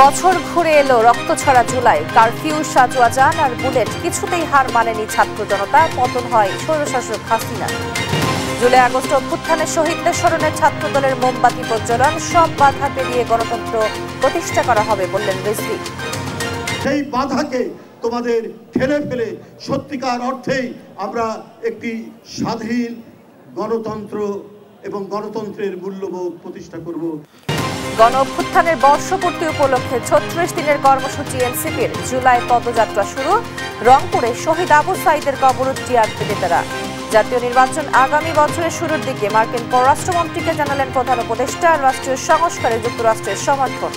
বছর ঘুরে এলো রক্তছড়া জুলাই, কারফিউ, সাজোয়া জান আর বুলেট কিছুতেই হার মানেনি ছাত্র জনতা, পতন হয় স্বৈরশাসক হাসিনা। জুলাই আগস্ট অভ্যুত্থানের শহীদদের স্মরণে ছাত্র দলের মোমবাতি প্রজ্বলন, সব বাধা পেরিয়ে গণতন্ত্র প্রতিষ্ঠা করা হবে বললেন রিজভী। সেই বাধাকে তোমাদের ঠেলে ফেলে সত্যিকার অর্থেই আমরা একটি স্বাধীন গণতন্ত্র এবং গণতন্ত্রের মূল্যবোধ প্রতিষ্ঠা করব। গণ অভ্যুত্থানের বর্ষপূর্তি উপলক্ষে ৩৬ দিনের কর্মসূচি এনসিপির। জুলাই পদযাত্রা শুরু, রংপুরে শহীদ আবু সাঈদের কবর টিআরপি নেতারা। জাতীয় নির্বাচন আগামী বছরের শুরুর দিকে, মার্কিন পররাষ্ট্রমন্ত্রীকে জানালেন প্রধান উপদেষ্টা। রাষ্ট্রীয় সংস্কারে যুক্তরাষ্ট্রের সমর্থন।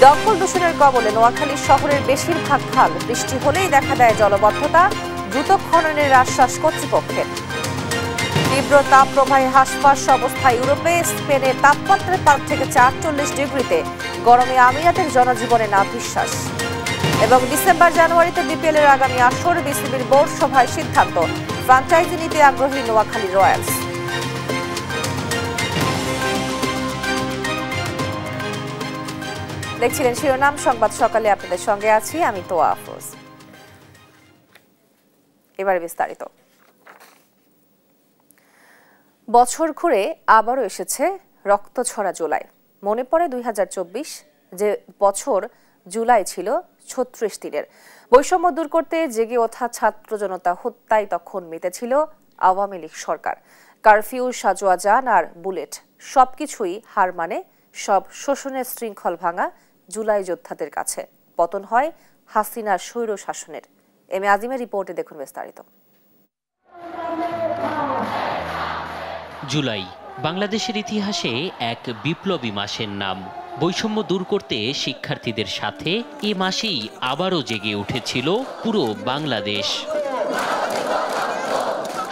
দখল দূষণের কবলে নোয়াখালী শহরের বেশিরভাগ খাল, বৃষ্টি হলেই দেখা দেয় জলবদ্ধতা, দ্রুত খননের আশ্বাস কর্তৃপক্ষের। তীব্র তাপপ্রবাহে হাসপাস অবস্থা ইউরোপে, স্পেনের তাপমাত্রা 5 থেকে ৪৪ ডিগ্রিতে, গরমে আমিরাতের জনজীবনে নাভিশ্বাস। এবং ডিসেম্বর-জানুয়ারিতে বিপিএল এর আগামী আসর, বিসিবির বোর্ড সভায় সিদ্ধান্ত, ফ্র্যাঞ্চাইজি নিতে আগ্রহী নোয়াখালী রয়্যালস। দেখছিলেন শিরোনাম সংবাদ সকালে, আপনাদের সঙ্গে আছি আমি তোয়া আফরোজ। এবারে বিস্তারিত। বছর ঘুরে আবারও এসেছে রক্তছড়া জুলাই। মনে পড়ে ২০২৪, যে বছর জুলাই ছিল ৩৬ দিনের। বৈষম্য দূর করতে জেগে ওঠা ছাত্র জনতা হত্যায় তখন মেতেছিল আওয়ামী লীগ সরকার। কারফিউ, সাজোয়া জান আর বুলেট সবকিছুই হার মানে সব শোষণের শৃঙ্খল ভাঙা জুলাই যোদ্ধাদের কাছে। পতন হয় হাসিনার স্বৈর শাসনের। এম এ আজিমের রিপোর্টে দেখুন বিস্তারিত। জুলাই বাংলাদেশের ইতিহাসে এক বিপ্লবী মাসের নাম। বৈষম্য দূর করতে শিক্ষার্থীদের সাথে এ মাসেই আবারও জেগে উঠেছিল পুরো বাংলাদেশ।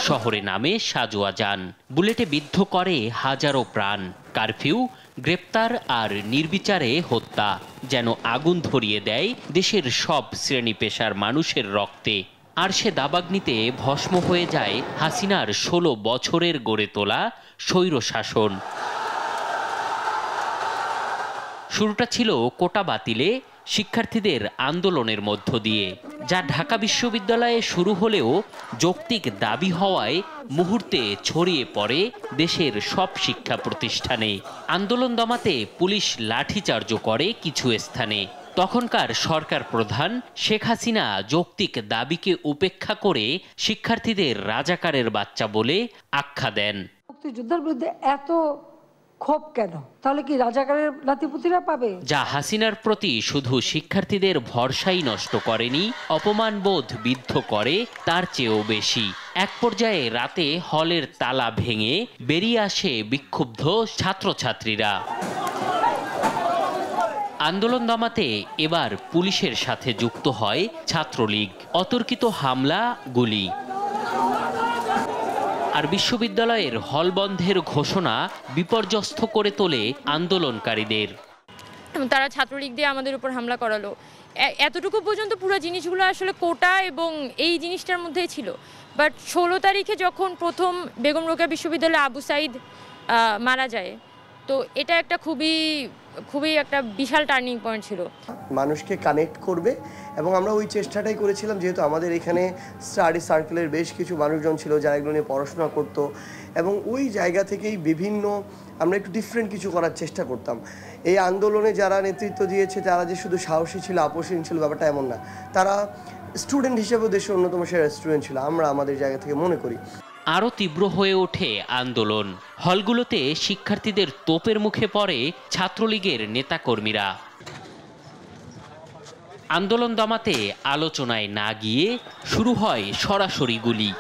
শহরে নামে সাজোয়া জান, বুলেটে বিদ্ধ করে হাজারো প্রাণ। কারফিউ, গ্রেপ্তার আর নির্বিচারে হত্যা যেন আগুন ধরিয়ে দেয় দেশের সব শ্রেণী পেশার মানুষের রক্তে। আর সে দাবাগ্নিতে ভস্ম হয়ে যায় হাসিনার ১৬ বছরের গড়ে তোলা স্বৈর শাসন। শুরুটা ছিল কোটা বাতিলে শিক্ষার্থীদের আন্দোলনের মধ্য দিয়ে, যা ঢাকা বিশ্ববিদ্যালয়ে শুরু হলেও যৌক্তিক দাবি হওয়ায় মুহূর্তে ছড়িয়ে পড়ে দেশের সব শিক্ষা প্রতিষ্ঠানে। আন্দোলন দমাতে পুলিশ লাঠিচার্জ করে কিছু স্থানে। তখনকার সরকার প্রধান শেখ হাসিনা যৌক্তিক দাবিকে উপেক্ষা করে শিক্ষার্থীদের রাজাকারের বাচ্চা বলে আখ্যা দেন। মুক্তিযোদ্ধার বিরুদ্ধে এত ক্ষোভ কেন? তাহলে কি রাজাকারের নাতিপুতিরা পাবে? যা হাসিনার প্রতি শুধু শিক্ষার্থীদের ভরসাই নষ্ট করেনি, অপমানবোধ বিদ্ধ করে তার চেয়েও বেশি। এক পর্যায়ে রাতে হলের তালা ভেঙে বেরিয়ে আসে বিক্ষুব্ধ ছাত্রছাত্রীরা। আন্দোলন দমাতে এবার পুলিশের সাথে যুক্ত হয় ছাত্রলীগ। অতর্কিত হামলা, গুলি আর বিশ্ববিদ্যালয়ের হল বন্ধের ঘোষণা বিপর্যস্ত করে তোলে আন্দোলনকারীদের। তারা ছাত্রলীগ দিয়ে আমাদের উপর হামলা করালো। এতটুকু পর্যন্ত পুরো জিনিসগুলো আসলে কোটা এবং এই জিনিসটার মধ্যেই ছিল। বাট ১৬ তারিখে যখন প্রথম বেগম রোকেয়া বিশ্ববিদ্যালয়ে আবু সাঈদ মারা যায়, তো এটা একটা খুবই একটা বিশাল টার্নিং পয়েন্ট ছিল। মানুষকে কানেক্ট করবে এবং আমরা ওই চেষ্টাটাই করেছিলাম, যেহেতু আমাদের এখানে স্টাডি সার্কেলের বেশ কিছু মানুষজন ছিল যারা এগুলো নিয়ে পড়াশোনা করতো, এবং ওই জায়গা থেকেই আমরা একটু ডিফারেন্ট কিছু করার চেষ্টা করতাম। এই আন্দোলনে যারা নেতৃত্ব দিয়েছে তারা যে শুধু সাহসী ছিল, আপোষহীন ছিল, ব্যাপারটা এমন না। তারা স্টুডেন্ট হিসেবেও দেশের অন্যতম সেরা স্টুডেন্ট ছিল, আমরা আমাদের জায়গা থেকে মনে করি। আরও তীব্র হয়ে ওঠে আন্দোলন। হলগুলোতে শিক্ষার্থীদের তোপের মুখে পড়ে ছাত্রলীগের নেতাকর্মীরা। আন্দোলন দমাতে আলোচনায় না গিয়ে শুরু হয় সরাসরি গুলি।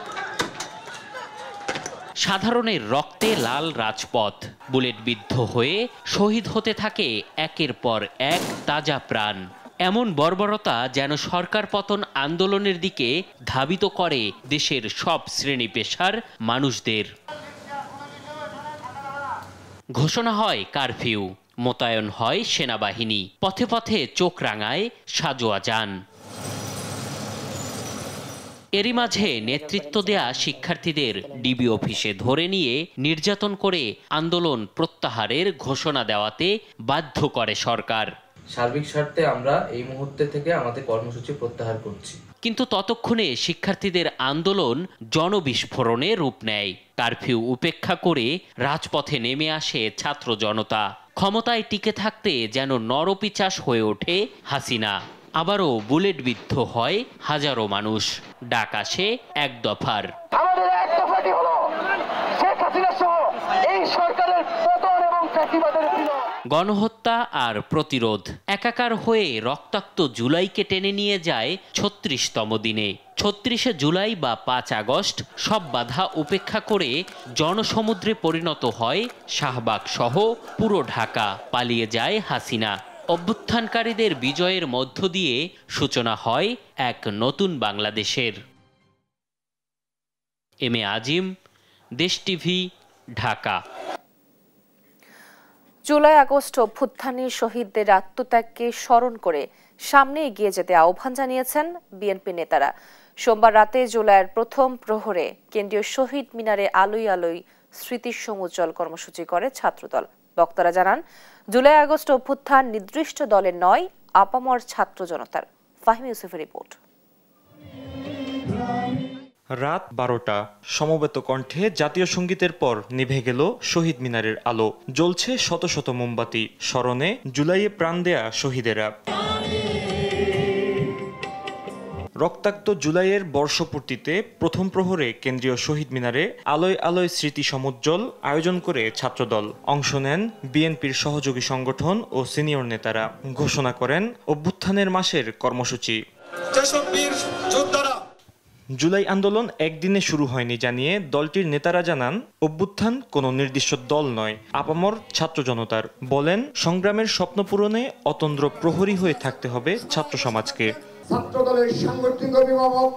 সাধারণের রক্তে লাল রাজপথ। বুলেট বিদ্ধ হয়ে শহীদ হতে থাকে একের পর এক তাজা প্রাণ। এমন বর্বরতা যেন সরকার পতন আন্দোলনের দিকে ধাবিত করে দেশের সব শ্রেণী পেশার মানুষদের। ঘোষণা হয় কারফিউ, মোতায়েন হয় সেনাবাহিনী, পথে পথে চোখ রাঙায় সাজোয়া জান। এরই মাঝে নেতৃত্ব দেয়া শিক্ষার্থীদের ডিবি অফিসে ধরে নিয়ে নির্যাতন করে আন্দোলন প্রত্যাহারের ঘোষণা দেওয়াতে বাধ্য করে সরকার। সার্বিক স্বার্থে আমরা এই মুহূর্তে থেকে আমাদের কর্মসূচি প্রত্যাহার করছি। কিন্তু ততক্ষণে শিক্ষার্থীদের আন্দোলন জনবিস্ফোরণে রূপ নেয়। কারফিউ উপেক্ষা করে রাজপথে নেমে আসে ছাত্র জনতা। ক্ষমতায় টিকে থাকতে যেন নরপিচাস হয়ে ওঠে হাসিনা। আবারও বুলেটবিদ্ধ হয় হাজারো মানুষ। ডাক আসে এক দফার। আমাদের এক দফাটি হলো শেখ হাসিনা সহ এই সরকারের পতন এবং ফ্যাসিবাদের বিলোপ। গণহত্যা আর প্রতিরোধ একাকার হয়ে রক্তাক্ত জুলাইকে টেনে নিয়ে যায় ৩৬তম দিনে। ৩৬শে জুলাই বা ৫ আগস্ট সব বাধা উপেক্ষা করে জনসমুদ্রে পরিণত হয় শাহবাগ সহ পুরো ঢাকা। পালিয়ে যায় হাসিনা। অভ্যুত্থানকারীদের বিজয়ের মধ্য দিয়ে সূচনা হয় এক নতুন বাংলাদেশের। এম এ আজিম, দেশ টিভি, ঢাকা। জুলাই আগস্ট অভ্যুত্থানের শহীদদের আত্মত্যাগকে স্মরণ করে সামনে এগিয়ে যেতে আহ্বান জানিয়েছেন বিএনপি নেতারা। সোমবার রাতে জুলাইয়ের প্রথম প্রহরে কেন্দ্রীয় শহীদ মিনারে আলোয় আলোয় স্মৃতি সমুজ্জ্বল কর্মসূচি করে ছাত্রদল। বক্তারা জানান, জুলাই আগস্ট অভ্যুত্থান নির্দিষ্ট দলের নয়, আপামর ছাত্র জনতার। ফাহিম ইউসুফের রিপোর্ট। রাত 12টা, সমবেত কণ্ঠে জাতীয় সঙ্গীতের পর নিভে গেল শহীদ মিনারের আলো। জ্বলছে শত শত মোমবাতি, স্মরণে জুলাইয়ে প্রাণ দেয়া শহীদেরা। রক্তাক্ত জুলাইয়ের বর্ষপূর্তিতে প্রথম প্রহরে কেন্দ্রীয় শহীদ মিনারে আলোয় আলোয় স্মৃতি সমুজ্জ্বল আয়োজন করে ছাত্রদল। অংশ নেন বিএনপির সহযোগী সংগঠন ও সিনিয়র নেতারা। ঘোষণা করেন অভ্যুত্থানের মাসের কর্মসূচি। জুলাই আন্দোলন একদিনে শুরু হয়নি জানিয়ে দলটির নেতারা জানান, অভ্যুত্থান কোনো নির্দিষ্ট দল নয়, আপামর ছাত্র জনতার। বলেন, সংগ্রামের স্বপ্ন পূরণে অতন্দ্র প্রহরী হয়ে থাকতে হবে ছাত্র সমাজকে। ছাত্র দলের সাংগঠনিক অভিভাবক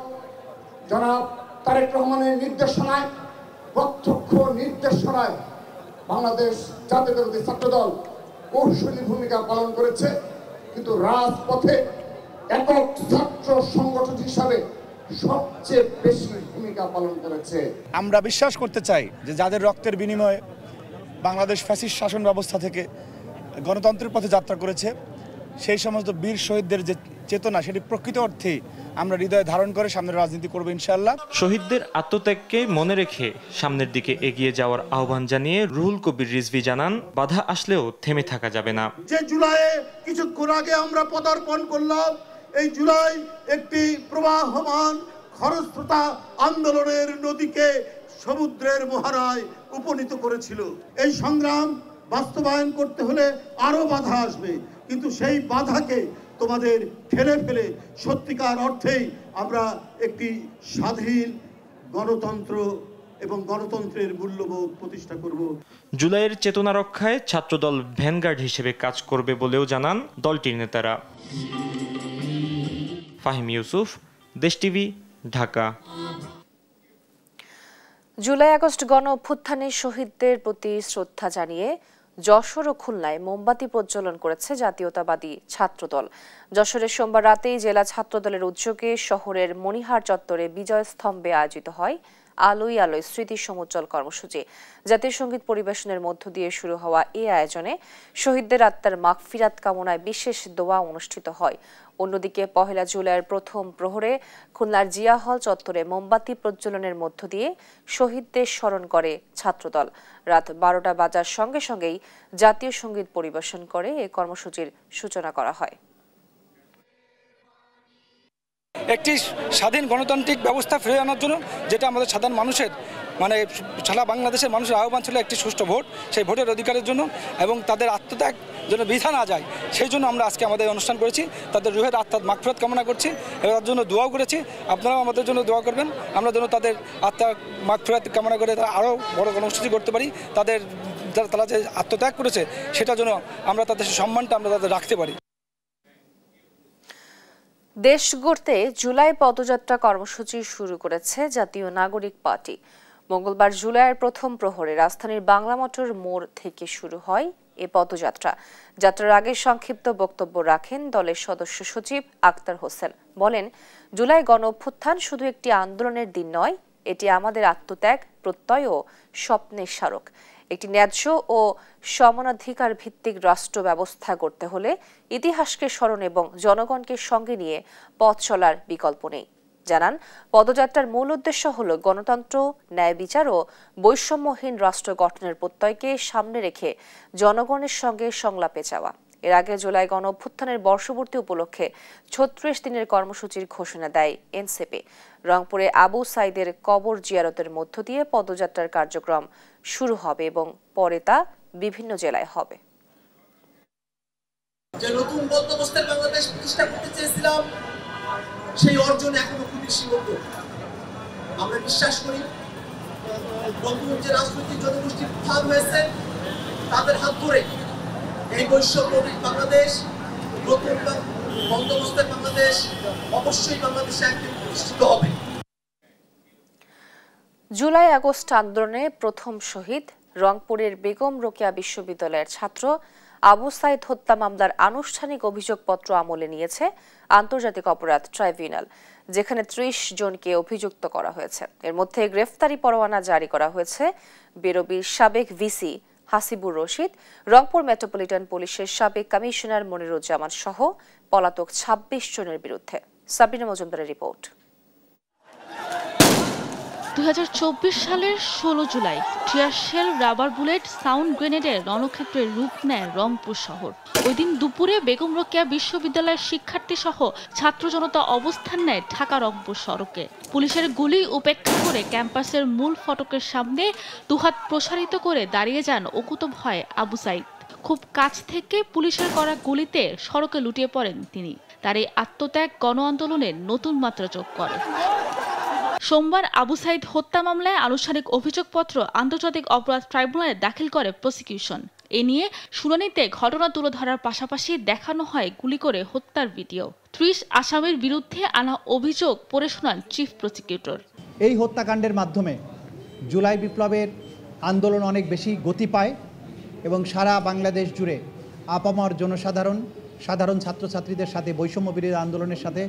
জনাব তারেক রহমানের নির্দেশনায়, প্রত্যক্ষ নির্দেশনায় বাংলাদেশ জাতীয়তাবাদী ছাত্র দল কৌশলী ভূমিকা পালন করেছে, কিন্তু রাজপথে একক ছাত্র সংগঠন হিসাবে সবচেয়ে বেশি ভূমিকা পালন করেছে। আমরা বিশ্বাস করতে চাই যে যাদের রক্তের বিনিময়ে বাংলাদেশ ফ্যাসিস্ট শাসন ব্যবস্থা থেকে গণতন্ত্রের পথে যাত্রা করেছে, সেই সমস্ত বীর শহীদদের যে চেতনা, সেটি প্রকৃত অর্থে আমরা হৃদয়ে ধারণ করে সামনের রাজনীতি করব ইনশাআল্লাহ। শহীদদের আত্মত্যাগকে মনে রেখে সামনের দিকে এগিয়ে যাওয়ার আহ্বান জানিয়ে রুহুল কবির রিজভী জানান, বাধা আসলেও থেমে থাকা যাবে না। যে জুলাইয়ে কিছুক্ষণ আগে আমরা পদার্পণ করলাম, এই জুলাই একটি প্রবাহমান খরস্রোতা আন্দোলনের নদীকে সমুদ্রের মোহনায় উপনীত করেছিল। এই সংগ্রাম বাস্তবায়ন করতে হলে আরো বাধা আসবে, কিন্তু সেই বাধাকে তোমাদের ঠেলে ফেলে সত্যিকার অর্থেই আমরা একটি স্বাধীন গণতন্ত্র এবং গণতন্ত্রের মূল্যবোধ প্রতিষ্ঠা করব। জুলাইয়ের চেতনা রক্ষায় ছাত্রদল ভ্যানগার্ড হিসেবে কাজ করবে বলেও জানান দলটির নেতারা। ফাহিম ইউসুফ, দেশ টিভি, ঢাকা। জুলাই আগস্ট গণ অভ্যুত্থানের শহীদদের প্রতি শ্রদ্ধা জানিয়ে যশোর ও খুলনায় মোমবাতি প্রজ্বলন করেছে জাতীয়তাবাদী ছাত্রদল। যশোরের সোমবার রাতেই জেলা ছাত্রদলের উদ্যোগে শহরের মণিহার চত্বরে বিজয় স্তম্ভে আয়োজিত হয় আলোয় আলোয় স্মৃতি সমুজ্জ্বল কর্মসূচি। জাতীয় সঙ্গীত পরিবেশনের মধ্য দিয়ে শুরু হওয়া এই আয়োজনে শহীদদের আত্মার মাগফিরাত কামনায় বিশেষ দোয়া অনুষ্ঠিত হয়। অন্যদিকে পহেলা জুলাইয়ের প্রথম প্রহরে খুলনার জিয়া হল চত্বরে মোমবাতি প্রজ্বলনের মধ্য দিয়ে শহীদদের স্মরণ করে ছাত্রদল। রাত 12টা বাজার সঙ্গে সঙ্গেই জাতীয় সঙ্গীত পরিবেশন করে এই কর্মসূচির সূচনা করা হয়। একটি স্বাধীন গণতান্ত্রিক ব্যবস্থা ফিরে আনার জন্য, যেটা আমাদের সাধারণ মানুষের সারা বাংলাদেশের মানুষের আহ্বান ছিল একটি সুষ্ঠু ভোট, সেই ভোটের অধিকারের জন্য এবং তাদের আত্মত্যাগ যেন বৃথা না যায়, সেই জন্য আমরা আজকে আমাদের অনুষ্ঠান করেছি। তাদের রুহের আত্মার মাগফিরাত কামনা করছি এবং তার জন্য দোয়াও করেছি। আপনারাও আমাদের জন্য দোয়া করবেন, আমরা যেন তাদের আত্মার মাগফিরাত কামনা করে তারা আরও বড় কর্মসূচি করতে পারি। তারা যে আত্মত্যাগ করেছে সেটার জন্য আমরা তাদের সম্মানটা আমরা তাদের রাখতে পারি। দেশ গড়তে জুলাই পদযাত্রা কর্মসূচি শুরু করেছে জাতীয় নাগরিক পার্টি। মঙ্গলবার জুলাইয়ের প্রথম প্রহরে রাজধানীর বাংলা মোটর মোড় থেকে শুরু হয় এ পদযাত্রা। যাত্রার আগে সংক্ষিপ্ত বক্তব্য রাখেন দলের সদস্য সচিব আক্তার হোসেন। বলেন, জুলাই গণ অভ্যুত্থান শুধু একটি আন্দোলনের দিন নয়, এটি আমাদের আত্মত্যাগ, প্রত্যয় ও স্বপ্নের স্মারক। একটি ন্যায্য ও সমানাধিকার ভিত্তিক রাষ্ট্র ব্যবস্থা গড়তে হলে ইতিহাসকে স্মরণ এবং জনগণকে সঙ্গে নিয়ে পথ চলার বিকল্প নেই। জানান, পদযাত্রার মূল উদ্দেশ্য হল গণতন্ত্র, ন্যায় বিচার ও বৈষম্যহীন রাষ্ট্র গঠনের প্রত্যয়কে সামনে রেখে জনগণের সঙ্গে সংলাপে যাওয়া। এর আগে জুলাই গণ অভ্যুত্থানের বর্ষপূর্তি উপলক্ষে ৩৬ দিনের কর্মসূচির ঘোষণা দেয় এনসিপি। রংপুরে আবু সাইদের কবর জিয়ারতের মধ্য দিয়ে পদযাত্রার কার্যক্রম শুরু হবে এবং পরে তা বিভিন্ন জেলায় হবে। যে নতুন বন্দোবস্তের বাংলাদেশ প্রতিষ্ঠা করতে চেয়েছিলাম, সেই অর্জন এখনো খুবই সীমিত। আমরা বিশ্বাস করি নতুন যে রাজনৈতিক জনগোষ্ঠী উত্থান হয়েছে তাদের হাত ধরে এই বৈষম্যহীন বাংলাদেশ, নতুন বন্দোবস্তের বাংলাদেশ অবশ্যই বাংলাদেশে একদিন প্রতিষ্ঠিত হবে। জুলাই আগস্ট আন্দোলনে প্রথম শহীদ রংপুরের বেগম রোকেয়া বিশ্ববিদ্যালয়ের ছাত্র আবু সাইদ হত্যা মামলার আনুষ্ঠানিক অভিযোগপত্র আমলে নিয়েছে আন্তর্জাতিক অপরাধ ট্রাইব্যুনাল, যেখানে ৩০ জনকে অভিযুক্ত করা হয়েছে। এর মধ্যে গ্রেফতারি পরোয়ানা জারি করা হয়েছে বেরোবির সাবেক ভিসি হাসিবুর রশিদ, রংপুর মেট্রোপলিটন পুলিশের সাবেক কমিশনার মনিরুজ্জামান সহ পলাতক ২৬ জনের বিরুদ্ধে। সাবিনা মজুমদারের রিপোর্ট। ২০২৪ সালের ১৬ জুলাই tear shell, rubber bullet, sound গ্রেনেডের রণক্ষেত্রের রূপ নেয় রংপুর শহর। ওই দিন দুপুরে বেগম রোকেয়া বিশ্ববিদ্যালয়ের শিক্ষার্থী সহ ছাত্র জনতা অবস্থান নেয় ঢাকা রংপুর সড়কে। পুলিশের গুলি উপেক্ষা করে ক্যাম্পাসের মূল ফটকের সামনে দুহাত প্রসারিত করে দাঁড়িয়ে যান অকুতভয় আবু সাইদ। খুব কাছ থেকে পুলিশের করা গুলিতে সড়কে লুটিয়ে পড়েন তিনি। তার এই আত্মত্যাগ গণ আন্দোলনের নতুন মাত্রা যোগ করে। সোমবার আবু সাইদ হত্যা মামলায় আনুষ্ঠানিক অভিযোগপত্র আন্তর্জাতিক অপরাধ ট্রাইব্যুনালে দাখিল করে প্রসিকিউশন। এ নিয়ে শুনানিতে ঘটনা তুলে ধরার পাশাপাশি দেখানো হয় গুলি করে হত্যার ভিডিও। ৩০ আসামির বিরুদ্ধে আনা অভিযোগ পড়ে শোনান চিফ প্রসিকিউটর। এই হত্যাকাণ্ডের মাধ্যমে জুলাই বিপ্লবের আন্দোলন অনেক বেশি গতি পায় এবং সারা বাংলাদেশ জুড়ে আপামর সাধারণ ছাত্রছাত্রীদের সাথে বৈষম্য বিরোধী আন্দোলনের সাথে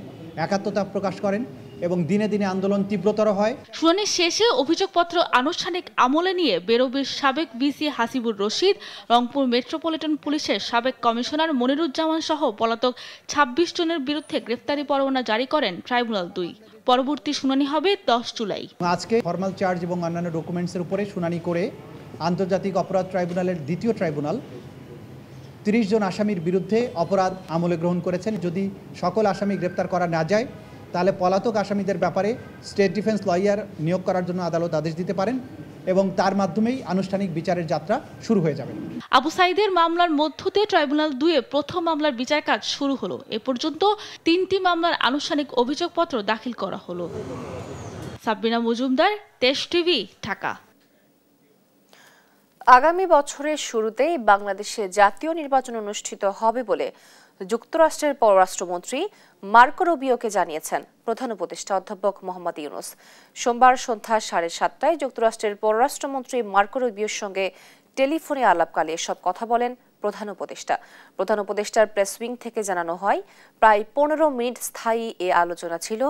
একাত্মতা প্রকাশ করেন এবং দিনে দিনে আন্দোলন তীব্রতর হয়। শুনানি শেষে অভিযোগপত্র আনুষ্ঠানিক আমলে নিয়ে বেরোবির সাবেক ভিসি হাসিবুর রশিদ, রংপুর মেট্রোপলিটন পুলিশের সাবেক কমিশনার মনিরুজ্জামান সহ পলাতক ২৬ জনের বিরুদ্ধে গ্রেফতারি পরোয়ানা জারি করেন ট্রাইব্যুনাল ২। পরবর্তী শুনানি হবে ১০ জুলাই। আজকে ফরমাল চার্জ এবং অন্যান্য ডকুমেন্টসের উপরে শুনানি করে আন্তর্জাতিক অপরাধ ট্রাইব্যুনালের দ্বিতীয় ট্রাইব্যুনাল ৩০ জন আসামির বিরুদ্ধে অপরাধ আমলে গ্রহণ করেছেন। যদি সকল আসামি গ্রেপ্তার করা না যায় তাহলে পলাতক আসামিদের ব্যাপারে স্টেট ডিফেন্স লয়ার নিয়োগ করার জন্য আদালত আদেশ দিতে পারেন এবং তার মাধ্যমেই আনুষ্ঠানিক বিচারের যাত্রা শুরু হয়ে যাবে। আবু সাইদের মামলার মধ্য দিয়ে ট্রাইব্যুনাল ২-এ প্রথম মামলার বিচার কাজ শুরু হলো। এ পর্যন্ত ৩টি মামলার আনুষ্ঠানিক অভিযোগপত্র দাখিল করা হলো। সাবিনা মজুমদার, দেশ টিভি, ঢাকা। আগামী বছরের শুরুতেই বাংলাদেশে জাতীয় নির্বাচন অনুষ্ঠিত হবে বলে যুক্তরাষ্ট্রের পররাষ্ট্রমন্ত্রী মার্কো রুবিওকে জানিয়েছেন প্রধান উপদেষ্টা অধ্যাপক মোহাম্মদ ইউনূস। সোমবার সন্ধ্যা ৭:৩০টায় যুক্তরাষ্ট্রের পররাষ্ট্রমন্ত্রী মার্কো রুবিওর সঙ্গে টেলিফোনে আলাপকালে এসব কথা বলেন প্রধান উপদেষ্টা। প্রধান উপদেষ্টার প্রেস উইং থেকে জানানো হয়, প্রায় ১৫ মিনিট স্থায়ী এ আলোচনা ছিল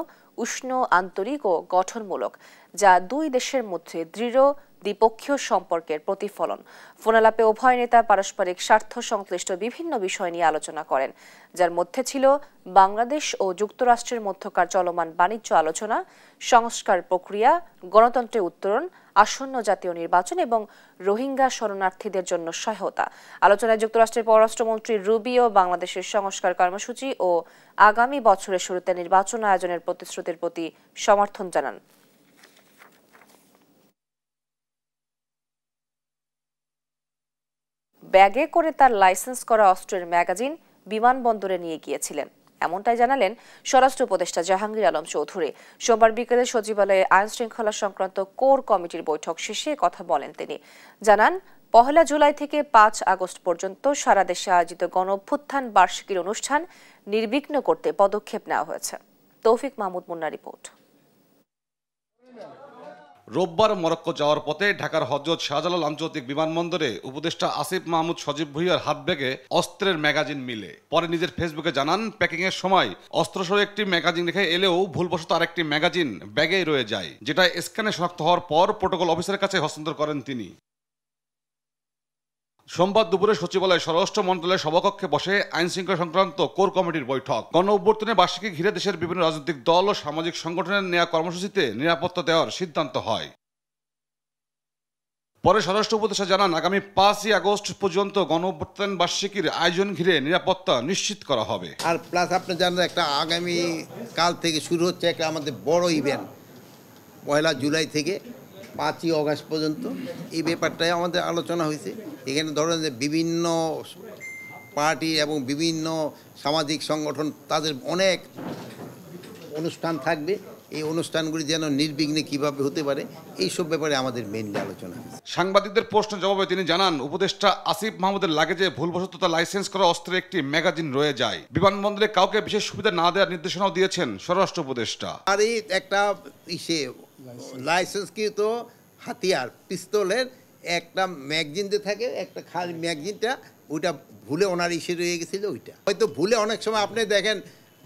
উষ্ণ, আন্তরিক ও গঠনমূলক, যা দুই দেশের মধ্যে দৃঢ় দ্বিপক্ষীয় সম্পর্কের প্রতিফলন। ফোনালাপে উভয় নেতা পারস্পরিক স্বার্থ সংশ্লিষ্ট বিভিন্ন বিষয় নিয়ে আলোচনা করেন, যার মধ্যে ছিল বাংলাদেশ ও যুক্তরাষ্ট্রের মধ্যকার চলমান বাণিজ্য আলোচনা, সংস্কার প্রক্রিয়া, গণতন্ত্রের উত্তরণ, আসন্ন জাতীয় নির্বাচন এবং রোহিঙ্গা শরণার্থীদের জন্য সহায়তা। আলোচনায় যুক্তরাষ্ট্রের পররাষ্ট্রমন্ত্রী রুবিও বাংলাদেশের সংস্কার কর্মসূচি ও আগামী বছরের শুরুতে নির্বাচন আয়োজনের প্রতিশ্রুতির প্রতি সমর্থন জানান। ব্যাগে করে তার লাইসেন্স করা অস্ত্রের ম্যাগাজিন বিমানবন্দরে নিয়ে গিয়েছিলেন, এমনটাই জানালেন স্বরাষ্ট্র উপদেষ্টা জাহাঙ্গীর আলম চৌধুরী। সোমবার বিকেলে সচিবালয়ে আইন শৃঙ্খলা সংক্রান্ত কোর কমিটির বৈঠক শেষে কথা বলেন তিনি। জানান, ১ জুলাই থেকে ৫ আগস্ট পর্যন্ত সারা দেশে আয়োজিত গণ অভ্যুত্থান বার্ষিকীর অনুষ্ঠান নির্বিঘ্ন করতে পদক্ষেপ নেওয়া হয়েছে। তৌফিক মাহমুদ মুন্নার রিপোর্ট। রোববার মরক্কো যাওয়ার পথে ঢাকার হযরত শাহজালাল আন্তর্জাতিক বিমানবন্দরে উপদেষ্টা আসিফ মাহমুদ সজীব ভুঁইয়ার হাত ব্যাগে অস্ত্রের ম্যাগাজিন মিলে। পরে নিজের ফেসবুকে জানান, প্যাকিংয়ের সময় অস্ত্রসহ একটি ম্যাগাজিন রেখে এলেও ভুলবশত আরেকটি ম্যাগাজিন ব্যাগেই রয়ে যায়, যেটা স্ক্যানে শনাক্ত হওয়ার পর প্রোটোকল অফিসারের কাছে হস্তান্তর করেন তিনি। সোমবার দুপুরে সচিবালয় স্বরাষ্ট্র মন্ত্রণালয়ের সভাকক্ষে বসে আইন শৃঙ্খলা সংক্রান্ত কোর কমিটির বৈঠক। গণ অভ্যুত্থানের বার্ষিকী ঘিরে দেশের বিভিন্ন রাজনৈতিক দল ও সামাজিক সংগঠনের নেওয়া কর্মসূচিতে নিরাপত্তা দেওয়ার সিদ্ধান্ত হয়। পরে স্বরাষ্ট্র উপদেষ্টা জানান, আগামী 5ই আগস্ট পর্যন্ত গণ অভ্যুত্থান বার্ষিকীর আয়োজন ঘিরে নিরাপত্তা নিশ্চিত করা হবে। আর প্লাস আপনি জানেন একটা আগামী কাল থেকে শুরু হচ্ছে একটা আমাদের বড় ইভেন্ট 1 জুলাই থেকে 5ই আগস্ট পর্যন্ত। এই ব্যাপারটাই আমাদের আলোচনা হয়েছে। এখানে ধরেন যে বিভিন্ন পার্টি এবং বিভিন্ন সামাজিক সংগঠন তাদের অনেক অনুষ্ঠান থাকবে। এই অনুষ্ঠানগুলি যেন নির্বিঘ্নে কিভাবে হতে পারে এইসব ব্যাপারে আমাদের মেইনলি আলোচনা হয়েছে। সাংবাদিকদের প্রশ্নের জবাবে তিনি জানান, উপদেষ্টা আসিফ মাহমুদের লাগেজে ভুলবশত তার লাইসেন্স করা অস্ত্রের একটি ম্যাগাজিন রয়ে যায়। বিমানবন্দরে কাউকে বিশেষ সুবিধা না দেওয়ার নির্দেশনাও দিয়েছেন স্বরাষ্ট্র উপদেষ্টা। আর এই একটা লাইসেন্সকৃত হাতিয়ার পিস্তলের একটা ম্যাগাজিন দিয়ে থাকে, একটা খালি ম্যাগাজিনটা ওইটা ভুলে ওনার রয়ে গেছিল। ওইটা হয়তো ভুলে অনেক সময় আপনি দেখেন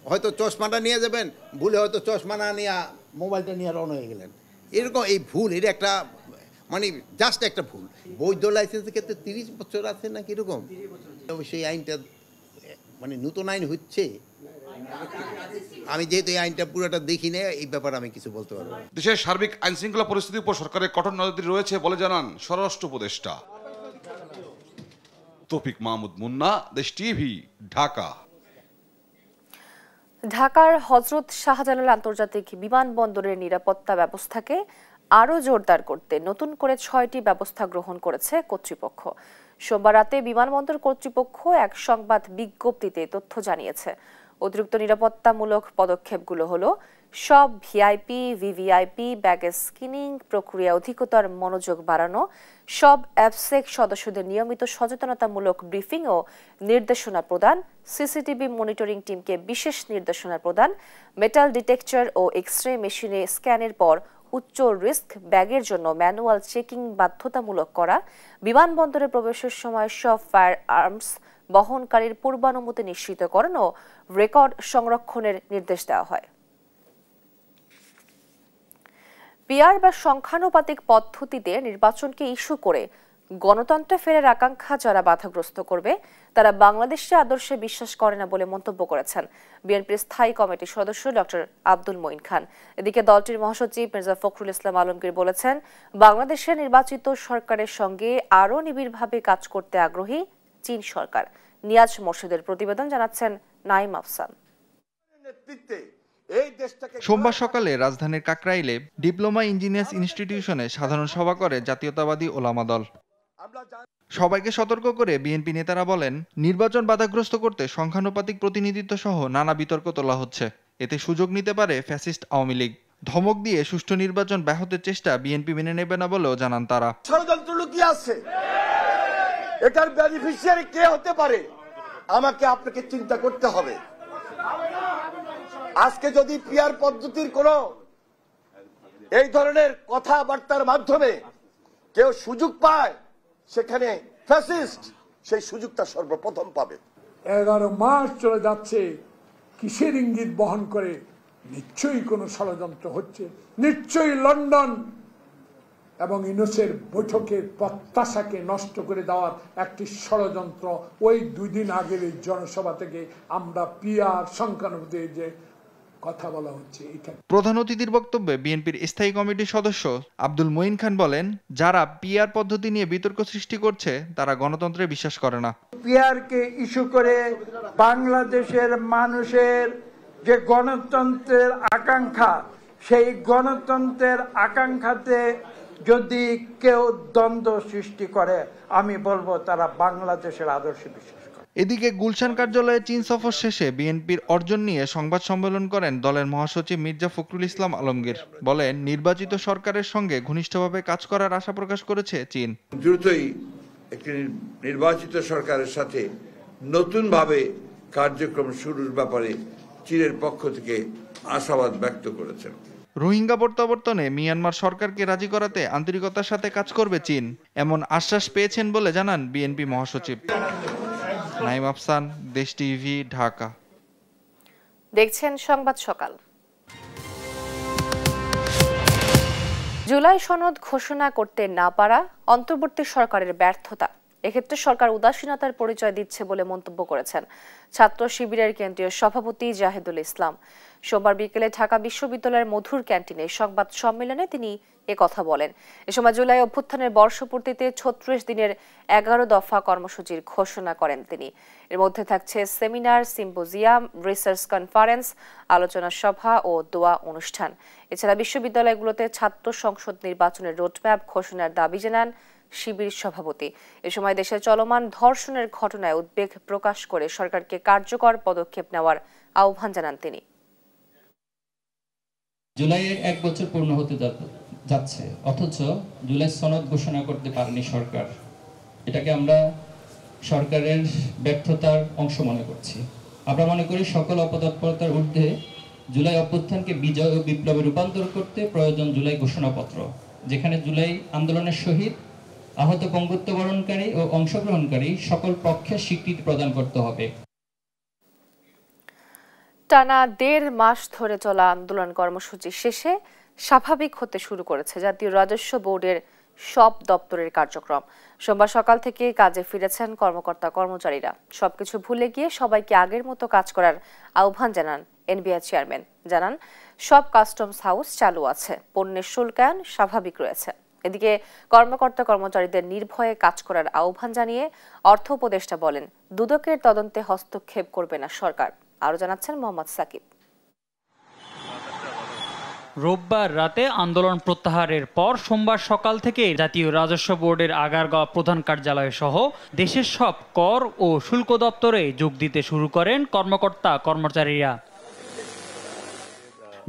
হয়তো চশমাটা নিয়ে যাবেন, ভুলে হয়তো চশমা না নিয়ে মোবাইলটা নিয়ে রওনা হয়ে গেলেন। এরকম এই ভুল, এটা একটা মানে জাস্ট একটা ভুল। বৈধ লাইসেন্সের ক্ষেত্রে 30 বছর আছে না কিরকম? অবশ্যই আইনটা মানে নতুন আইন হচ্ছে, আমি যেহেতু এই আইনটা পুরোটা দেখি না এই ব্যাপারে আমি কিছু বলতে পারবো। দেশের সার্বিক আইন শৃঙ্খলা পরিস্থিতির উপর সরকারের কঠোর নজরদারি রয়েছে বলে জানান স্বরাষ্ট্র উপদেষ্টা। তৌফিক মাহমুদ মুন্না, দেশ টিভি, ঢাকা। ঢাকার হযরত শাহজালাল আন্তর্জাতিক বিমানবন্দরের নিরাপত্তা ব্যবস্থাকে আরও জোরদার করতে নতুন করে 6টি ব্যবস্থা গ্রহণ করেছে কর্তৃপক্ষ। সোমবার রাতে বিমানবন্দর কর্তৃপক্ষ এক সংবাদ বিজ্ঞপ্তিতে তথ্য জানিয়েছে। অতিরিক্ত নিরাপত্তামূলক পদক্ষেপগুলো হলো সব ভিআইপি, ভিভিআইপি ব্যাগেজ স্ক্রিনিং প্রক্রিয়া অধিকতর মনোযোগ বাড়ানো, সব অ্যাবসেক সদস্যদের নিয়মিত সচেতনতামূলক ব্রিফিং ও নির্দেশনা প্রদান, সিসিটিভি মনিটরিং টিমকে বিশেষ নির্দেশনা প্রদান, মেটাল ডিটেক্টর ও এক্স-রে মেশিনে স্ক্যানের পর উচ্চ রিস্ক ব্যাগের জন্য ম্যানুয়াল চেকিং বাধ্যতামূলক করা, বিমানবন্দরে প্রবেশের সময় সব ফায়ার আর্মস বহনকারীর পূর্বানুমতি নিশ্চিতকরণ ও রেকর্ড সংরক্ষণের নির্দেশ দেওয়া হয়। পিআর বা সংখ্যানুপাতিক পদ্ধতিতে নির্বাচনকে ইস্যু করে গণতন্ত্রে ফেরার আকাঙ্ক্ষা যারা বাধাগ্রস্ত করবে তারা বাংলাদেশের আদর্শে বিশ্বাস করে না বলে মন্তব্য করেছেন বিএনপির স্থায়ী কমিটির সদস্য ডক্টর আব্দুল মঈন খান। এদিকে দলটির মহাসচিব মির্জা ফখরুল ইসলাম আলমগীর বলেছেন, বাংলাদেশের নির্বাচিত সরকারের সঙ্গে আরও নিবিড়ভাবে কাজ করতে আগ্রহী চীন সরকার। নিয়াজ মোর্শেদের প্রতিবেদন জানাচ্ছেন নাইম আফসান। সোমবার সকালে রাজধানীর কাকরাইলে ডিপ্লোমা ইঞ্জিনিয়ার্স ইনস্টিটিউশনে সাধারণ সভা করে জাতীয়তাবাদী ওলামা দল। সবাইকে সতর্ক করে বিএনপি নেতারা বলেন, নির্বাচন বাধাগ্রস্ত করতে সংখ্যানুপাতিক প্রতিনিধিত্ব সহ নানা বিতর্ক তোলা হচ্ছে। এতে সুযোগ নিতে পারে ফ্যাসিস্ট আওয়ামী লীগ। ধমক দিয়ে সুষ্ঠু নির্বাচন ব্যাহতের চেষ্টা বিএনপি মেনে নেবে না বলেও জানান তারা। ষড়যন্ত্র লুকিয়ে আছে, এটার বেনিফিশিয়ারি কে হতে পারে আমাকে আপনাকে চিন্তা করতে হবে। আজকে যদি পিআর পদ্ধতির কোন এই ধরনের কথাবার্তার মাধ্যমে কেউ সুযোগ পায়, সেখানে ফ্যাসিস্ট সেই সুযোগটা সর্বপ্রথম পাবে। 11 মাস চলে যাচ্ছে, কিসের ইঙ্গিত বহন করে? নিশ্চয়ই কোনো ষড়যন্ত্র হচ্ছে, নিশ্চয়ই লন্ডন এবং ইউনুসের বৈঠকের প্রত্যাশাকে নষ্ট করে দেওয়ার একটি ষড়যন্ত্র। ওই 2 দিন আগের এই জনসভা থেকে আমরা পিআর সংখ্যানুপাতে যে কথা বলা হচ্ছে। প্রধান অতিথির বক্তব্যে বিএনপির স্থায়ী কমিটির সদস্য আব্দুল মঈন খান বলেন, যারা পিআর পদ্ধতি নিয়ে বিতর্ক সৃষ্টি করছে তারা গণতন্ত্রে বিশ্বাস করে না। পিআর কে ইস্যু করে বাংলাদেশের মানুষের যে গণতন্ত্রের আকাঙ্ক্ষা, সেই গণতন্ত্রের আকাঙ্ক্ষাতে যদি কেউ দ্বন্দ্ব সৃষ্টি করে, আমি বলবো তারা বাংলাদেশের আদর্শে বিশ্বাস করে। এদিকে গুলশান কার্যালয়ে চীন সফর শেষে বিএনপির অর্জন নিয়ে সংবাদ সম্মেলন করেন দলের মহাসচিব মির্জা ফখরুল ইসলাম আলমগীর। বলেন, নির্বাচিত সরকারের সঙ্গে ঘনিষ্ঠভাবে কাজ করার আশা প্রকাশ করেছে চীন। দ্রুতই একটি নির্বাচিত সরকারের সাথে নতুনভাবে কার্যক্রম শুরুর ব্যাপারে চীনের পক্ষ থেকে আশাবাদ ব্যক্ত করেছেন। রোহিঙ্গা প্রত্যাবর্তনে মিয়ানমার সরকারকে রাজি করাতে আন্তরিকতার সাথে কাজ করবে চীন, এমন আশ্বাস পেয়েছেন বলে জানান বিএনপি মহাসচিব। নাইম আফসান, দেশ টিভি, ঢাকা। দেখছেন সংবাদ সকাল। জুলাই সনদ ঘোষণা করতে না পারা অন্তর্বর্তী সরকারের ব্যর্থতা এক্ষেত্রে সরকার উদাসীনতার পরিচয় দিচ্ছে বলে মন্তব্য করেছেন ছাত্র শিবিরের কেন্দ্রীয় সভাপতি জাহিদুল ইসলাম। সোমবার বিকেলে ঢাকা বিশ্ববিদ্যালয়ের মধুর ক্যান্টিনে সংবাদ সম্মেলনে তিনি কথা বলেন। এ সময় জুলাই অভ্যুত্থানের বর্ষপূর্তিতে ৩৬ দিনের ১১ দফা কর্মসূচির ঘোষণা করেন তিনি। এর মধ্যে থাকছে সেমিনার, সিম্পোজিয়াম, রিসার্চ কনফারেন্স, আলোচনা সভা ও দোয়া অনুষ্ঠান। এছাড়া বিশ্ববিদ্যালয়গুলোতে ছাত্র সংসদ নির্বাচনের রোডম্যাপ ঘোষণার দাবি জানান শিবির সভাপতি। এ সময় দেশে চলমান ধর্ষণের ঘটনায় উদ্বেগ প্রকাশ করে সরকারকে কার্যকর পদক্ষেপ নেওয়ার আহ্বান জানান তিনি। জুলাইয়ে 1 বছর পূর্ণ হতে যাচ্ছে, অথচ জুলাই সনদ ঘোষণা করতে পারেনি সরকার। এটাকে আমরা সরকারের ব্যর্থতার অংশ মনে করছি। আমরা মনে করি সকল অপতৎপরতার ঊর্ধ্বে জুলাই অভ্যুত্থানকে বিজয় ও বিপ্লবে রূপান্তর করতে প্রয়োজন জুলাই ঘোষণাপত্র, যেখানে জুলাই আন্দোলনের শহীদ, আহত, পঙ্গুত্ব বরণকারী ও অংশগ্রহণকারী সকল পক্ষের স্বীকৃতি প্রদান করতে হবে। টানা 1.5 মাস ধরে চলা আন্দোলন কর্মসূচি শেষে স্বাভাবিক হতে শুরু করেছে জাতীয় রাজস্ব বোর্ডের সব দপ্তরের কার্যক্রম। সোমবার সকাল থেকে কাজে ফিরেছেন কর্মকর্তা কর্মচারীরা। সবকিছু ভুলে গিয়ে সবাইকে আগের মতো কাজ করার আহ্বান জানান এনবিআর চেয়ারম্যান। জানান সব কাস্টমস হাউস চালু আছে, পণ্যের শুল্কায়ন স্বাভাবিক রয়েছে। এদিকে কর্মকর্তা কর্মচারীদের নির্ভয়ে কাজ করার আহ্বান জানিয়ে অর্থ উপদেষ্টা বলেন, দুদকের তদন্তে হস্তক্ষেপ করবে না সরকার। আরো জানাচ্ছেন মোহাম্মদ সাকিব। রোববার রাতে আন্দোলন প্রত্যাহারের পর সোমবার সকাল থেকে জাতীয় রাজস্ব বোর্ডের আগারগাঁও প্রধান কার্যালয় সহ দেশের সব কর ও শুল্ক দপ্তরে যোগ দিতে শুরু করেন কর্মকর্তা কর্মচারীরা।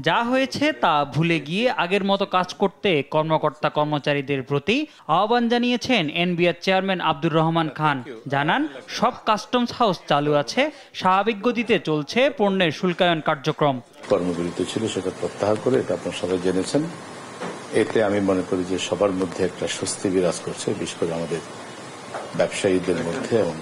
যা হয়েছে তা ভুলে গিয়ে আগের মতো কাজ করতে কর্মকর্তা কর্মচারীদের প্রতি আহ্বান জানিয়েছেন এনবিআর চেয়ারম্যান আব্দুর রহমান খান। জানান সব কাস্টমস হাউস চালু আছে, স্বাভাবিক গতিতে চলছে পণ্যের শুল্কায়ন কার্যক্রম। কর্মবিরতি ছিল, সেটা প্রত্যাহার করে, এটা আপনারা সবাই জেনেছেন। এতে আমি মনে করি যে সবার মধ্যে একটা স্বস্তি বিরাজ করছে, বিশেষ করে আমাদের ব্যবসায়ীদের মধ্যে এবং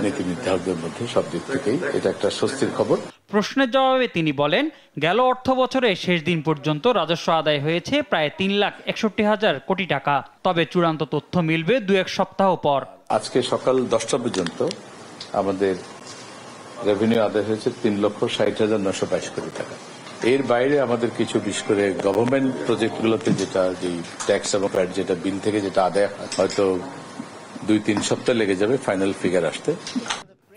নীতি নির্ধারকদের মধ্যে। সব দিক থেকেই এটা একটা স্বস্তির খবর। প্রশ্নের জবাবে তিনি বলেন, গেল অর্থ বছরে শেষ দিন পর্যন্ত রাজস্ব আদায় হয়েছে প্রায় 3,61,000 কোটি টাকা। তবে চূড়ান্ত তথ্য মিলবে 2-1 সপ্তাহ পর। আজকে সকাল 10টা পর্যন্ত আমাদের রেভিনিউ আদায় হয়েছে 3,60,922 কোটি টাকা। এর বাইরে আমাদের কিছু বিশেষ করে গভর্নমেন্ট প্রজেক্টগুলোতে যেটা যে ট্যাক্স এবং প্যাট যেটা বিল থেকে যেটা আদায় হয়তো 2-3 সপ্তাহ লেগে যাবে ফাইনাল ফিগার আসতে।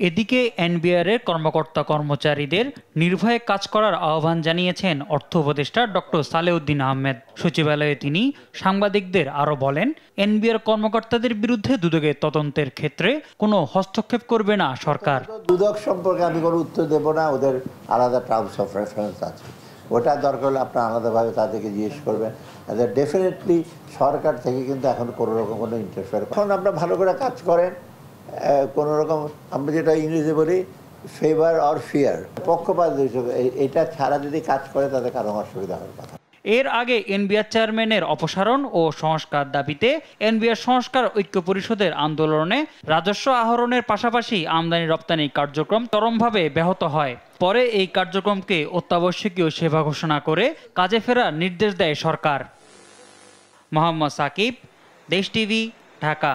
এদিকে এনবিআর এর কর্মকর্তা কর্মচারীদের নির্ভয়ে কাজ করার আহ্বান জানিয়েছেন অর্থ উপদেষ্টা ডক্টর সালেউদ্দিন আহমেদ। সচিবালয়ে তিনি সাংবাদিকদের আরো বলেন, এনবিআর কর্মকর্তাদের বিরুদ্ধে দুদকের তদন্তের ক্ষেত্রে কোনো হস্তক্ষেপ করবে না সরকার। দুদক সম্পর্কে আমি কোনো উত্তর দেব না, ওদের আলাদা টার্মস অফ রেফারেন্স আছে, ওটা দরকার হলে আপনার আলাদাভাবে তাদেরকে জিজ্ঞেস করবেন। ডেফিনেটলি সরকার থেকে কিন্তু এখন কোনো রকম কোনো ইন্টারফেয়ার, এখন আপনারা ভালো করে কাজ করেন, কোনো রকম আমরা যেটা ইংরেজি বলি ফেভার অর ফিয়ার, পক্ষপাত এটা ছাড়া যদি কাজ করে তাদের কারো অসুবিধা হওয়ার কথা। এর আগে এনবিআর চেয়ারম্যানের অপসারণ ও সংস্কার দাবিতে এনবিআর সংস্কার ঐক্য পরিষদের আন্দোলনে রাজস্ব আহরণের পাশাপাশি আমদানি রপ্তানি কার্যক্রম চরমভাবে ব্যাহত হয়। পরে এই কার্যক্রমকে অত্যাবশ্যকীয় সেবা ঘোষণা করে কাজে ফেরার নির্দেশ দেয় সরকার। মোহাম্মদ সাকিব, দেশ টিভি, ঢাকা।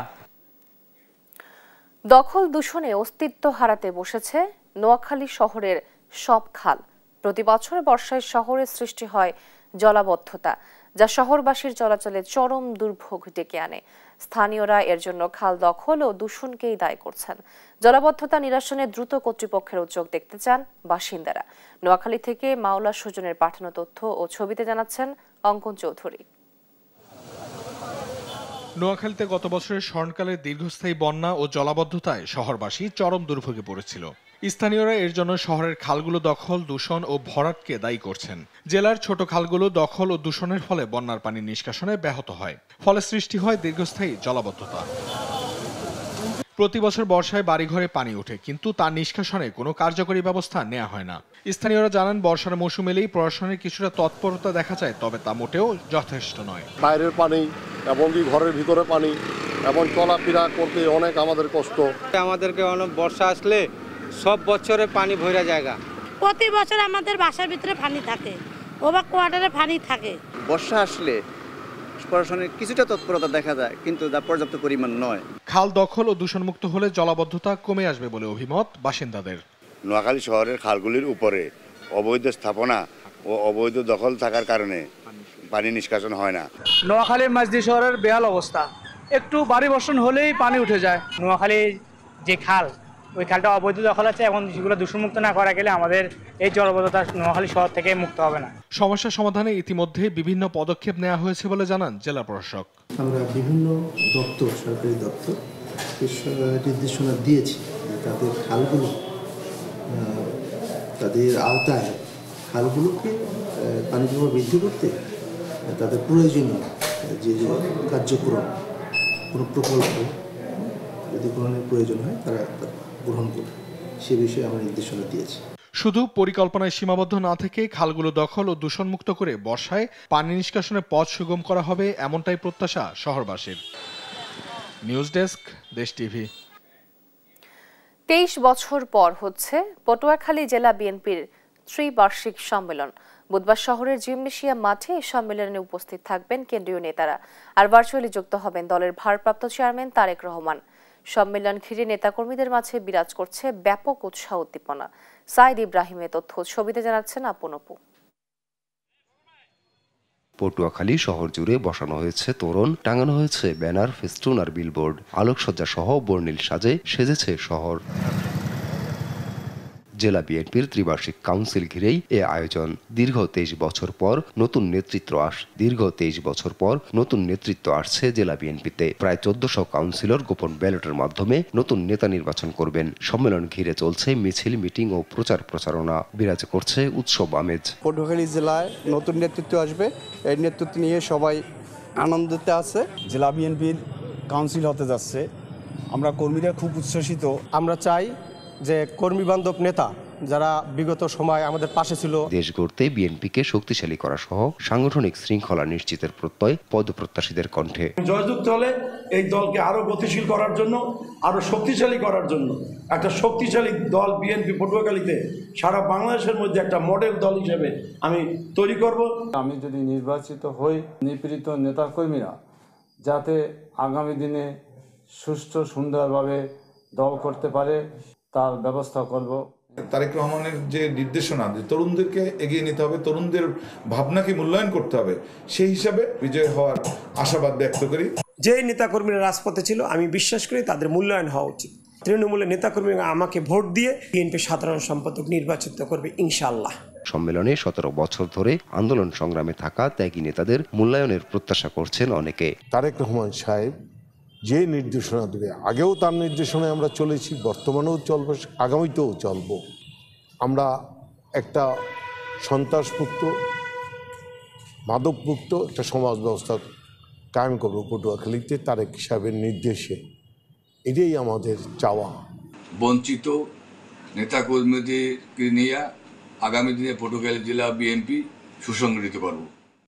দখল দূষণে অস্তিত্ব হারাতে বসেছে নোয়াখালী শহরের সব খাল। প্রতি বছর বর্ষায় শহরে সৃষ্টি হয় জলাবদ্ধতা, যা শহরবাসীর চলাচলে চরম দুর্ভোগ ডেকে আনে। স্থানীয়রা এর জন্য খাল দখল ও দূষণকেই দায়ী করছেন। জলাবদ্ধতা নিরসনে দ্রুত কর্তৃপক্ষের উদ্যোগ দেখতে চান বাসিন্দারা। নোয়াখালী থেকে মাওলা সুজনের পাঠানো তথ্য ও ছবিতে জানাচ্ছেন অঙ্কন চৌধুরী। নোয়াখালীতে গত বছরের স্মরণকালের দীর্ঘস্থায়ী বন্যা ও জলাবদ্ধতায় শহরবাসী চরম দুর্ভোগে পড়েছিল। স্থানীয়রা এর জন্য শহরের খালগুলো দখল, দূষণ ও ভরাটকে দায়ী করছেন। জেলার ছোট খালগুলো দখল ও দূষণের ফলে বন্যার পানি নিষ্কাশনে ব্যাহত হয়, ফলে সৃষ্টি হয় দীর্ঘস্থায়ী জলাবদ্ধতা। প্রতি বছর বর্ষায় বাড়িঘরে পানি ওঠে, কিন্তু তার নিষ্কাশনে কোনো কার্যকরী ব্যবস্থা নেওয়া হয় না। স্থানীয়রা জানান, বর্ষার মৌসুম এলেই প্রশাসনের কিছুটা তৎপরতা দেখা যায়, তবে তা মোটেও যথেষ্ট নয়। বাইরের পানি এবং ঘরের ভিতরে পানি এবং চলাফেরা করতে অনেক আমাদের কষ্ট। আমাদেরকে অনেক বর্ষা আসলে সব বছরে পানি ভরা জায়গা, প্রতি বছর আমাদের বাসার ভিতরে পানি থাকে, ওবা কোয়ার্টারে পানি থাকে। বর্ষা আসলে প্রশাসনের কিছুটা তৎপরতা দেখা যায়, কিন্তু তা পর্যাপ্ত পরিমাণ নয়। খাল দখল ও দূষণমুক্ত হলে জলাবদ্ধতা কমে আসবে বলে অভিমত বাসিন্দাদের। নোয়াখালী শহরের খালগুলির উপরে অবৈধ স্থাপনা ও অবৈধ দখল থাকার কারণে পানি নিষ্কাশন হয় না। নোয়াখালীর মাঝদি শহরের বেহাল অবস্থা, একটু ভারী বর্ষণ হলেই পানি উঠে যায়। নোয়াখালীর যে খাল, ওই খালটা অবৈধ দখল আছে, এখন সেগুলো দূষণমুক্ত না করা গেলে আমাদের এই জলাবদ্ধতা নোয়াখালী শহর থেকে মুক্ত হবে না। সমস্যা সমাধানে ইতিমধ্যে বিভিন্ন পদক্ষেপ নেওয়া হয়েছে বলে জানান জেলা প্রশাসক। আমরা বিভিন্ন দপ্তর, সরকারি দপ্তর নির্দেশনা দিয়েছি তাদের খালগুলো, তাদের আওতায় খালগুলোকে পানি প্রবাহ বৃদ্ধি করতে তাদের প্রয়োজনীয় যে কার্যক্রম, কোনো প্রকল্প যদি গ্রহণের প্রয়োজন হয় তারা গ্রহণ করবে, সে বিষয়ে আমরা নির্দেশনা দিয়েছি। শুধু পরিকল্পনায় সীমাবদ্ধ না থেকে খালগুলো দখল ও দূষণমুক্ত করে বর্ষায় পানি নিষ্কাশনের পথ সুগম করা হবে, এমনটাই প্রত্যাশা শহরবাসীর। নিউজ ডেস্ক, দেশ টিভি। 23 বছর পর হচ্ছে পটুয়াখালী জেলা বিএনপির ত্রিবার্ষিক সম্মেলন। বুধবার শহরের জিমনেশিয়াম মাঠে এই সম্মেলনে উপস্থিত থাকবেন কেন্দ্রীয় নেতারা, আর ভার্চুয়ালি যুক্ত হবেন দলের ভারপ্রাপ্ত চেয়ারম্যান তারেক রহমান। সম্মেলন ঘিরে নেতাকর্মীদের মাঝে বিরাজ করছে ব্যাপক উৎসাহ উদ্দীপনা। সাইদ ইব্রাহিমের তথ্য ছবিতে জানাচ্ছেন আপন আপু। পটুয়াখালী শহর জুড়ে বসানো হয়েছে তোরণ, টাঙানো হয়েছে ব্যানার, ফেস্টুন আর বিলবোর্ড। আলোকসজ্জা সহ বর্ণিল সাজে সেজেছে শহর। জেলা বিএনপির ত্রিবার্ষিক কাউন্সিল ঘিরেই এ আয়োজন। দীর্ঘ 23 বছর পর নতুন নেতৃত্ব আসছে জেলা বিএনপিতে। প্রায় 1400 কাউন্সিলর গোপন ব্যালটের মাধ্যমে নতুন নেতা নির্বাচন করবেন। সম্মেলন ঘিরে চলছে মিছিল, মিটিং ও প্রচারণা। বিরাজ করছে উৎসব আমেজ। পটুয়াখালী জেলায় নতুন নেতৃত্ব আসবে, এই নেতৃত্ব নিয়ে সবাই আনন্দিত আছে। জেলা বিএনপির কাউন্সিল হতে যাচ্ছে, আমরা কর্মীরা খুব উচ্ছ্বসিত। আমরা চাই যে কর্মী বান্ধব নেতা যারা বিগত সময় আমাদের পাশে ছিল। দেশ গড়তে বিএনপিকে শক্তিশালী করা সহ সাংগঠনিক শৃঙ্খলা নিশ্চিতের প্রত্যয় পদপ্রত্যাশীদের কণ্ঠে। জয়যুক্ত হলে এই দলকে আরো গতিশীল করার জন্য, আরো শক্তিশালী করার জন্য একটা শক্তিশালী দল বিএনপি পটুয়াখালীতে সারা বাংলাদেশের মধ্যে একটা মডেল দল হিসেবে আমি তৈরি করব। আমি যদি নির্বাচিত হই, নিপীড়িত নেতাকর্মীরা যাতে আগামী দিনে সুষ্ঠু সুন্দরভাবে দল করতে পারে তার ব্যবস্থা করব। তারেক রহমানের যে নির্দেশনা, যে তরুণদেরকে এগিয়ে নিতে হবে, তরুণদের ভাবনাকে মূল্যায়ন করতে হবে, সেই হিসাবে বিজয় হওয়ার আশাবাদ ব্যক্ত করি। যে নেতাকর্মীরা রাজপথে ছিল, আমি বিশ্বাস করি তাদের মূল্যায়ন হওয়া উচিত। তৃণমূলের নেতাকর্মীরা আমাকে ভোট দিয়ে বিএনপি সাধারণ সম্পাদক নির্বাচিত করবে ইনশাআল্লাহ। সম্মেলনে 17 বছর ধরে আন্দোলন সংগ্রামে থাকা ত্যাগী নেতাদের মূল্যায়নের প্রত্যাশা করছেন অনেকে। তারেক রহমান সাহেব যে নির্দেশনা দেবে, আগেও তার নির্দেশনায় আমরা চলেছি, বর্তমানেও চলবো, আগামীতেও চলব। আমরা একটা সন্ত্রাসমুক্ত, মাদকমুক্ত একটা সমাজ ব্যবস্থা কায়েম করবো পটুয়াখালীতে তারেক সাহেবের নির্দেশে। এটাই আমাদের চাওয়া। বঞ্চিত নেতাকর্মীদেরকে নিয়ে আগামী দিনে পটুয়াখালী জেলা বিএনপি সুসংগঠিত করব।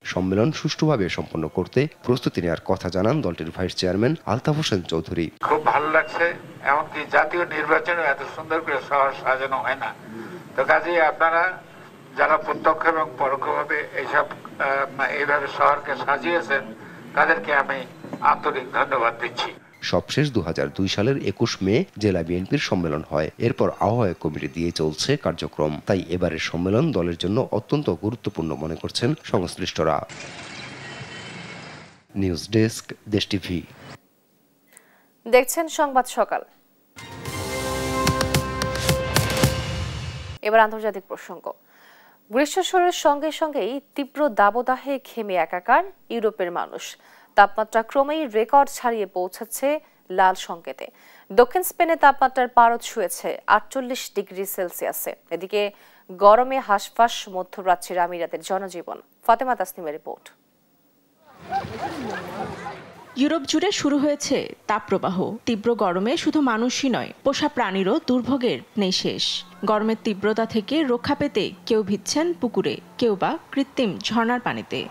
সম্মেলন সুষ্ঠুভাবে সম্পন্ন করতে প্রস্তুতি নেওয়ার কথা জানান দলটির ভাইস চেয়ারম্যান আলতাফ হোসেন চৌধুরী। খুব ভালো লাগছে, এমনকি জাতীয় নির্বাচনে এত সুন্দর করে শহর সাজানো হয় না। তো কাজেই আপনারা যারা প্রত্যক্ষ এবং পরোক্ষভাবে এইভাবে শহরকে সাজিয়েছেন, তাদেরকে আমি আন্তরিক ধন্যবাদ দিচ্ছি। সবশেষ 2002 সালের 21 মে জেলা বিএনপির সম্মেলন হয়। এরপর আহ্বায়ক কমিটি দিয়ে চলছে কার্যক্রম। তাই এবারের সম্মেলন দলের জন্য অত্যন্ত গুরুত্বপূর্ণ মনে করছেন সংশ্লিষ্টরা। নিউজ ডেস্ক, দেশ টিভি। দেখছেন সংবাদ সকাল। এবার আন্তর্জাতিক প্রসঙ্গ। গ্রীষ্ম শুরুর সঙ্গে সঙ্গেই তীব্র দাবদাহে ঘেমে একাকার ইউরোপের মানুষ। তাপমাত্রা ক্রমেই রেকর্ড ছাড়িয়ে পৌঁছাচ্ছে লাল সংকেতে। দক্ষিণ স্পেনে তাপমাত্রার পারদ ছুঁয়েছে 48 ডিগ্রি সেলসিয়াসে। এদিকে গরমে হাঁসফাঁস মধ্যপ্রাচ্যের আমিরাতের জনজীবন। ফাতেমা তাসনিমের রিপোর্ট। ইউরোপ জুড়ে শুরু হয়েছে তাপপ্রবাহ। তীব্র গরমে শুধু মানুষই নয়, পোষা প্রাণীরও দুর্ভোগের নেই শেষ। গরমের তীব্রতা থেকে রক্ষা পেতে কেউ ভিজছেন পুকুরে, কেউ বা কৃত্রিম ঝর্ণার পানিতে।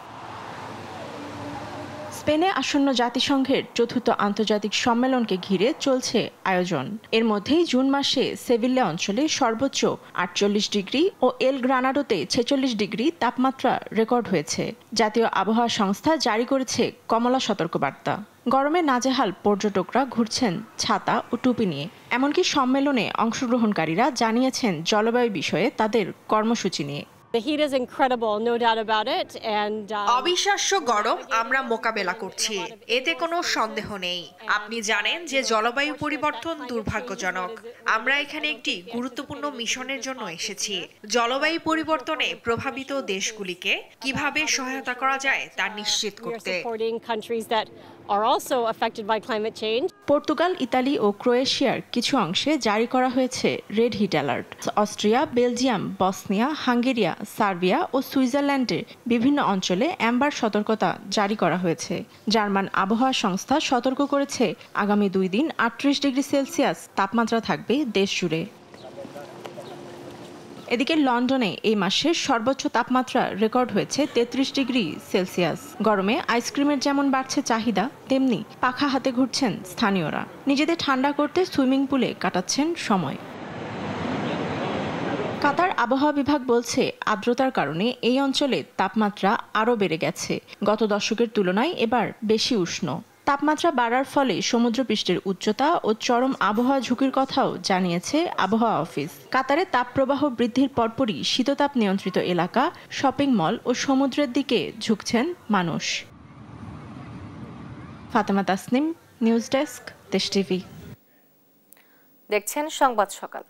স্পেনে আসন্ন জাতিসংঘের ৪র্থ আন্তর্জাতিক সম্মেলনকে ঘিরে চলছে আয়োজন। এর মধ্যেই জুন মাসে সেভিল্লা অঞ্চলে সর্বোচ্চ 48 ডিগ্রি ও এল গ্রানাডোতে 46 ডিগ্রি তাপমাত্রা রেকর্ড হয়েছে। জাতীয় আবহাওয়া সংস্থা জারি করেছে কমলা সতর্কবার্তা। গরমে নাজেহাল পর্যটকরা ঘুরছেন ছাতা ও টুপি নিয়ে। এমনকি সম্মেলনে অংশগ্রহণকারীরা জানিয়েছেন জলবায়ু বিষয়ে তাদের কর্মসূচি নিয়ে। অবিশ্বাস্য গরম আমরা মোকাবেলা করছি, এতে কোনো সন্দেহ নেই। আপনি জানেন যে জলবায়ু পরিবর্তন দুর্ভাগ্যজনক। আমরা এখানে একটি গুরুত্বপূর্ণ মিশনের জন্য এসেছি। জলবায়ু পরিবর্তনে প্রভাবিত দেশগুলিকে কিভাবে সহায়তা করা যায় তা নিশ্চিত করতে। পর্তুগাল, ইতালি ও ক্রোয়েশিয়ার কিছু অংশে জারি করা হয়েছে red heat alert. Austria, Belgium, Bosnia, Hungary, Serbia ও সুইজারল্যান্ডের বিভিন্ন অঞ্চলে অ্যাম্বার সতর্কতা জারি করা হয়েছে। জার্মান আবহাওয়া সংস্থা সতর্ক করেছে আগামী 2 দিন 38 ডিগ্রি সেলসিয়াস তাপমাত্রা থাকবে দেশ জুড়ে। এদিকে লন্ডনে এই মাসের সর্বোচ্চ তাপমাত্রা রেকর্ড হয়েছে 33 ডিগ্রি সেলসিয়াস। গরমে আইসক্রিমের যেমন বাড়ছে চাহিদা, তেমনি পাখা হাতে ঘুরছেন স্থানীয়রা। নিজেদের ঠান্ডা করতে সুইমিং পুলে কাটাচ্ছেন সময়। কাতার আবহাওয়া বিভাগ বলছে আর্দ্রতার কারণে এই অঞ্চলে তাপমাত্রা আরও বেড়ে গেছে। গত দশকের তুলনায় এবার বেশি উষ্ণ। তাপমাত্রা বাড়ার ফলে সমুদ্রপৃষ্ঠের উচ্চতা ও চরম আবহাওয়া ঝুঁকির কথাও জানিয়েছে আবহাওয়া অফিস। কাতারে তাপপ্রবাহ বৃদ্ধির পরপরই শীততাপ নিয়ন্ত্রিত এলাকা, শপিং মল ও সমুদ্রের দিকে ঝুঁকছেন মানুষ। ফাতেমা তাসনিম, নিউজ ডেস্ক, দেশ টিভি। দেখছেন সংবাদ সকাল।